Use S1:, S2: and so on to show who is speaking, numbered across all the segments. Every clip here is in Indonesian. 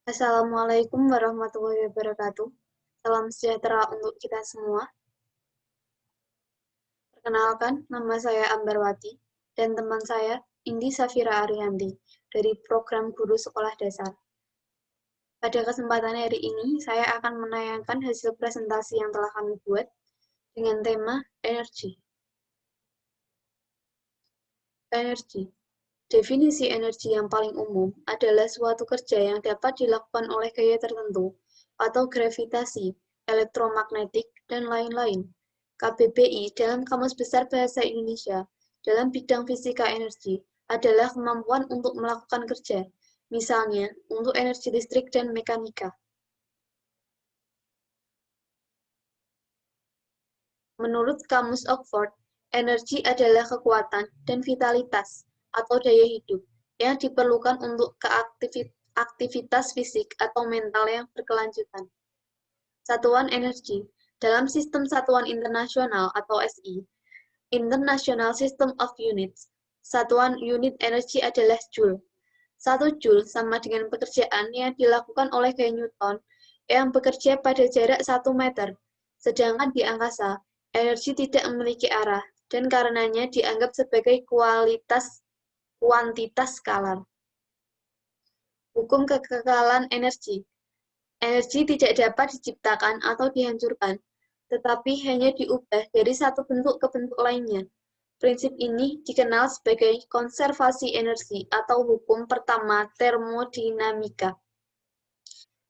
S1: Assalamualaikum warahmatullahi wabarakatuh. Salam sejahtera untuk kita semua. Perkenalkan, nama saya Ambarwati dan teman saya Indi Safira Ariyanti dari Program Guru Sekolah Dasar. Pada kesempatan hari ini, saya akan menayangkan hasil presentasi yang telah kami buat dengan tema energi. Energi. Definisi energi yang paling umum adalah suatu kerja yang dapat dilakukan oleh gaya tertentu atau gravitasi, elektromagnetik, dan lain-lain. KBBI dalam Kamus Besar Bahasa Indonesia dalam bidang fisika energi adalah kemampuan untuk melakukan kerja, misalnya untuk energi listrik dan mekanika. Menurut Kamus Oxford, energi adalah kekuatan dan vitalitas atau daya hidup yang diperlukan untuk aktivitas fisik atau mental yang berkelanjutan. Satuan energi dalam Sistem Satuan Internasional atau SI, International System of Units, satuan unit energi adalah Joule. 1 Joule sama dengan pekerjaan yang dilakukan oleh gaya Newton yang bekerja pada jarak 1 meter, sedangkan di angkasa, energi tidak memiliki arah, dan karenanya dianggap sebagai kuantitas skalar. Hukum kekekalan energi. Energi tidak dapat diciptakan atau dihancurkan, tetapi hanya diubah dari satu bentuk ke bentuk lainnya. Prinsip ini dikenal sebagai konservasi energi atau hukum pertama termodinamika.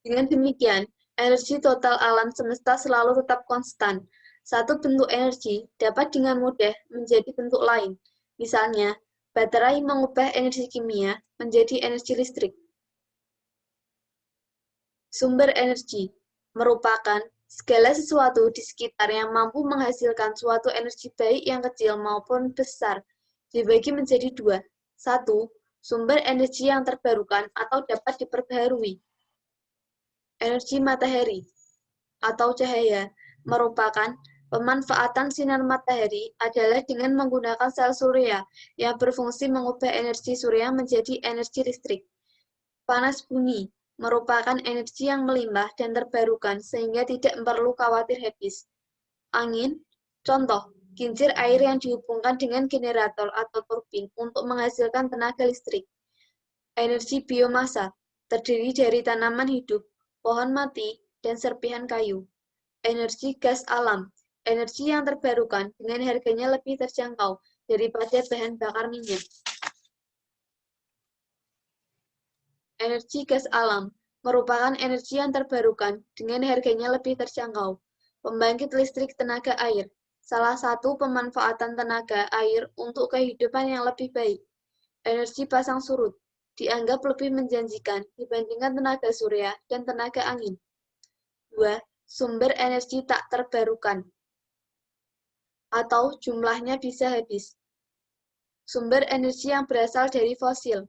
S1: Dengan demikian, energi total alam semesta selalu tetap konstan. Satu bentuk energi dapat dengan mudah menjadi bentuk lain. Misalnya, baterai mengubah energi kimia menjadi energi listrik. Sumber energi merupakan segala sesuatu di sekitar yang mampu menghasilkan suatu energi baik yang kecil maupun besar, dibagi menjadi 2. 1. Sumber energi yang terbarukan atau dapat diperbaharui. Energi matahari atau cahaya merupakan pemanfaatan sinar matahari adalah dengan menggunakan sel surya yang berfungsi mengubah energi surya menjadi energi listrik. Panas bumi merupakan energi yang melimpah dan terbarukan sehingga tidak perlu khawatir habis. Angin, contoh, kincir air yang dihubungkan dengan generator atau turbin untuk menghasilkan tenaga listrik. Energi biomasa terdiri dari tanaman hidup, pohon mati, dan serpihan kayu. Energi gas alam, energi yang terbarukan dengan harganya lebih terjangkau daripada bahan bakar minyak. Energi gas alam merupakan energi yang terbarukan dengan harganya lebih terjangkau. Pembangkit listrik tenaga air, salah satu pemanfaatan tenaga air untuk kehidupan yang lebih baik. Energi pasang surut dianggap lebih menjanjikan dibandingkan tenaga surya dan tenaga angin. 2. Sumber energi tak terbarukan atau jumlahnya bisa habis. Sumber energi yang berasal dari fosil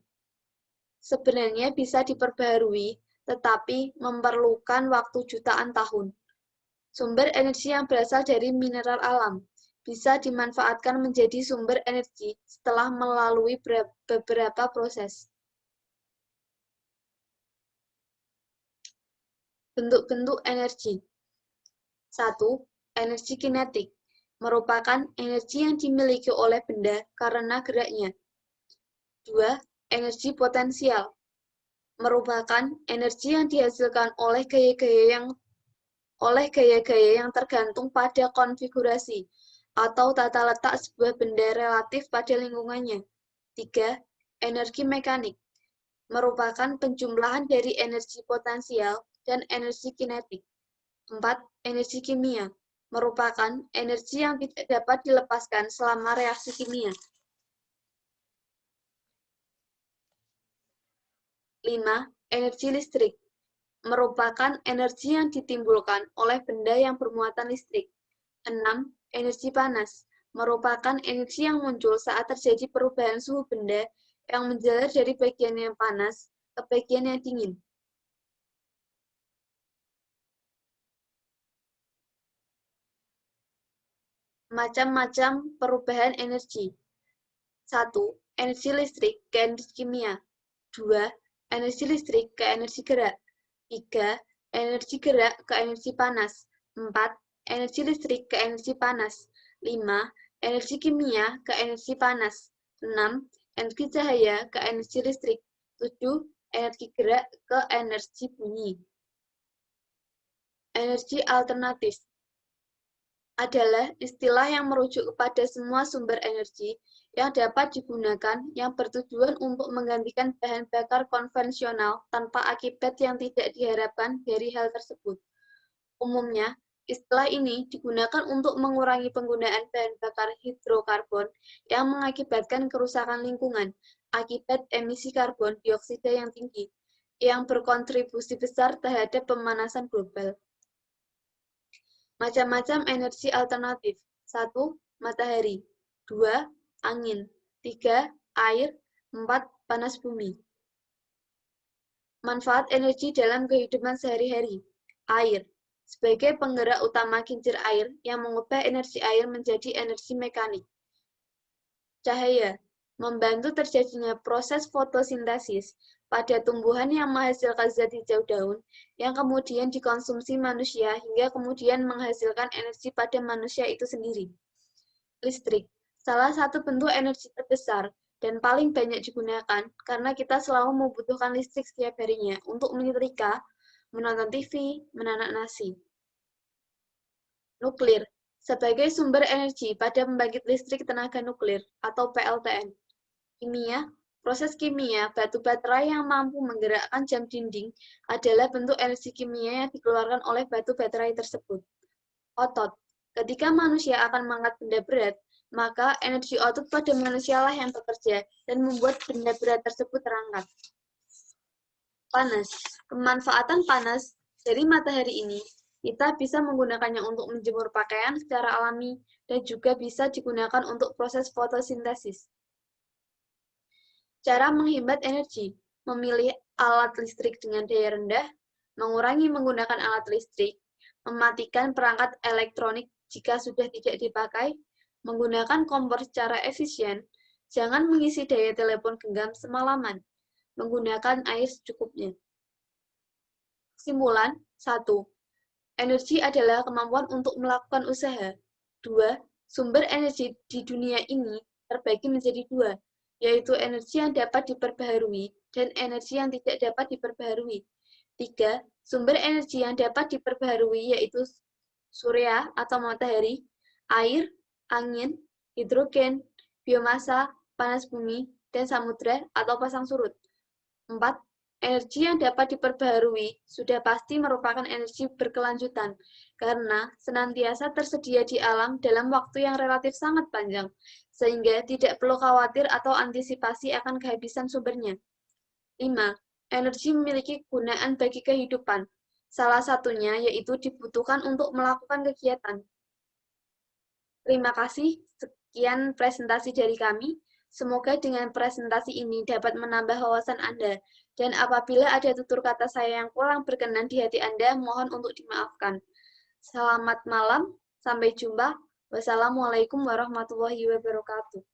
S1: sebenarnya bisa diperbaharui, tetapi memerlukan waktu jutaan tahun. Sumber energi yang berasal dari mineral alam bisa dimanfaatkan menjadi sumber energi setelah melalui beberapa proses. Bentuk-bentuk energi. 1. Energi kinetik merupakan energi yang dimiliki oleh benda karena geraknya. 2. Energi potensial merupakan energi yang dihasilkan oleh gaya-gaya yang tergantung pada konfigurasi atau tata letak sebuah benda relatif pada lingkungannya. 3. Energi mekanik merupakan penjumlahan dari energi potensial dan energi kinetik. 4. Energi kimia merupakan energi yang tidak dapat dilepaskan selama reaksi kimia. 5. Energi listrik merupakan energi yang ditimbulkan oleh benda yang bermuatan listrik. 6. Energi panas merupakan energi yang muncul saat terjadi perubahan suhu benda yang menjalar dari bagian yang panas ke bagian yang dingin. Macam-macam perubahan energi. 1. Energi listrik ke energi kimia. 2. Energi listrik ke energi gerak. 3. Energi gerak ke energi panas. 4. Energi listrik ke energi panas. 5. Energi kimia ke energi panas. 6. Energi cahaya ke energi listrik. 7. Energi gerak ke energi bunyi. Energi alternatif adalah istilah yang merujuk kepada semua sumber energi yang dapat digunakan yang bertujuan untuk menggantikan bahan bakar konvensional tanpa akibat yang tidak diharapkan dari hal tersebut. Umumnya, istilah ini digunakan untuk mengurangi penggunaan bahan bakar hidrokarbon yang mengakibatkan kerusakan lingkungan akibat emisi karbon dioksida yang tinggi, yang berkontribusi besar terhadap pemanasan global. Macam-macam energi alternatif. 1. Matahari. 2. Angin. 3. Air. 4. Panas bumi. Manfaat energi dalam kehidupan sehari-hari. Air. Sebagai penggerak utama kincir air yang mengubah energi air menjadi energi mekanik. Cahaya. Membantu terjadinya proses fotosintesis pada tumbuhan yang menghasilkan zat hijau daun yang kemudian dikonsumsi manusia hingga kemudian menghasilkan energi pada manusia itu sendiri. Listrik, salah satu bentuk energi terbesar dan paling banyak digunakan karena kita selalu membutuhkan listrik setiap harinya untuk menyetrika, menonton TV, menanak nasi. Nuklir, sebagai sumber energi pada pembangkit listrik tenaga nuklir atau PLTN. Kimia, proses kimia batu baterai yang mampu menggerakkan jam dinding adalah bentuk energi kimia yang dikeluarkan oleh batu baterai tersebut. Otot, ketika manusia akan mengangkat benda berat, maka energi otot pada manusialah yang bekerja dan membuat benda berat tersebut terangkat. Panas, pemanfaatan panas dari matahari ini, kita bisa menggunakannya untuk menjemur pakaian secara alami dan juga bisa digunakan untuk proses fotosintesis. Cara menghemat energi, memilih alat listrik dengan daya rendah, mengurangi menggunakan alat listrik, mematikan perangkat elektronik jika sudah tidak dipakai, menggunakan kompor secara efisien, jangan mengisi daya telepon genggam semalaman, menggunakan air secukupnya. Kesimpulan, 1. Energi adalah kemampuan untuk melakukan usaha. 2. Sumber energi di dunia ini terbagi menjadi 2, yaitu energi yang dapat diperbaharui dan energi yang tidak dapat diperbaharui. 3. Sumber energi yang dapat diperbaharui yaitu surya atau matahari, air, angin, hidrogen, biomasa, panas bumi, dan samudra atau pasang surut. 4. Energi yang dapat diperbaharui sudah pasti merupakan energi berkelanjutan karena senantiasa tersedia di alam dalam waktu yang relatif sangat panjang, sehingga tidak perlu khawatir atau antisipasi akan kehabisan sumbernya. 5. Energi memiliki kegunaan bagi kehidupan. Salah satunya yaitu dibutuhkan untuk melakukan kegiatan. Terima kasih. Sekian presentasi dari kami. Semoga dengan presentasi ini dapat menambah wawasan Anda. Dan apabila ada tutur kata saya yang kurang berkenan di hati Anda, mohon untuk dimaafkan. Selamat malam, sampai jumpa. Wassalamualaikum warahmatullahi wabarakatuh.